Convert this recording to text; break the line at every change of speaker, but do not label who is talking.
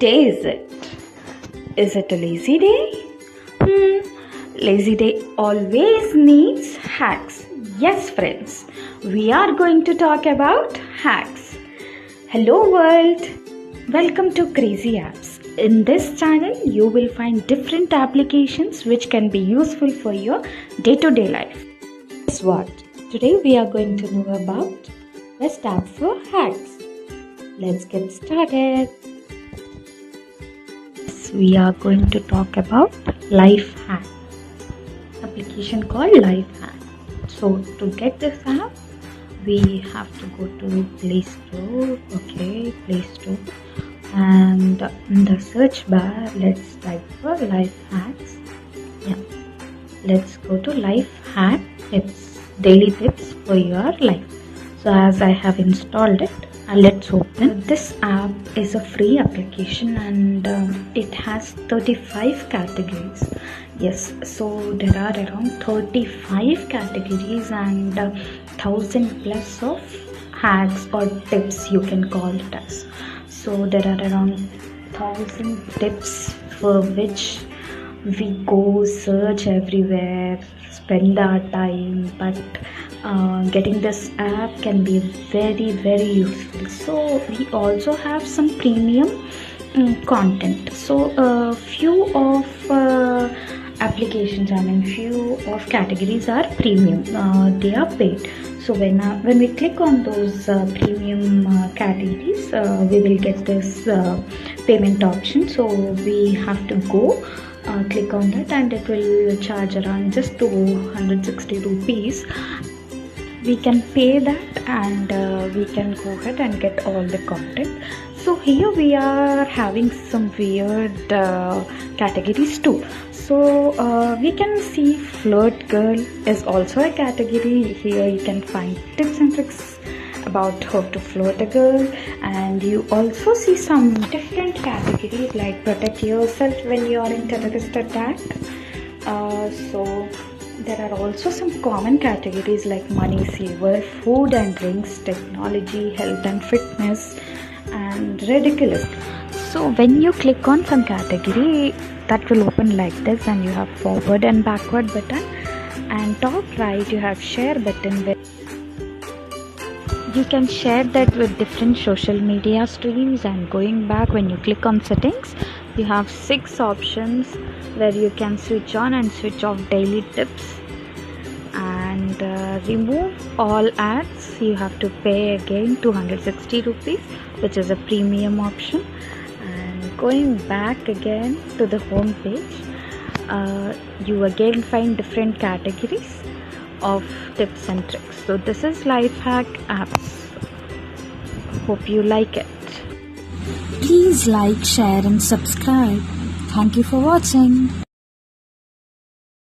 day is it? Is it a lazy day? Lazy day always needs hacks. Yes, friends, we are going to talk about hacks. Hello world, welcome to Crazy Apps. In this channel, you will find different applications which can be useful for your day-to-day life. Guess what? Today we are going to know about best app for hacks. Let's get started. We are going to talk about Lifehacks, application called Lifehacks. So to get this app, we have to go to Play Store. Play Store, and in the search bar, let's type for Lifehacks. Let's go to Lifehack Tips, daily tips for your life. So as I have installed it, let's open. This app is a free application and it has 35 categories. Yes, so there are around 35 categories and 1,000 plus of hacks or tips, you can call it as. So there are around 1,000 tips for which we go search everywhere, spend our time, but getting this app can be very useful. So we also have some premium content. So few of applications, few of categories are premium, they are paid. So when we click on those premium categories, we will get this payment option. So we have to go click on that, and it will charge around just 260 rupees. We can pay that and we can go ahead and get all the content. So here we are having some weird categories too. So we can see flirt girl is also a category. Here you can find tips and tricks about how to flirt a girl, and you also see some different categories like protect yourself when you are in terrorist attack. So there are also some common categories like money saver, food and drinks, technology, health and fitness, and ridiculous. So when you click on some category, that will open like this, and you have forward and backward button, and top right you have share button where you can share that with different social media streams. And going back, when you click on settings, you have 6 options where you can switch on and switch off daily tips, and remove all ads. You have to pay again 260 rupees, which is a premium option. And going back again to the home page, you again find different categories of tips and tricks. So this is Lifehack apps. Hope you like it.
Please like, share and subscribe. Thank you for watching.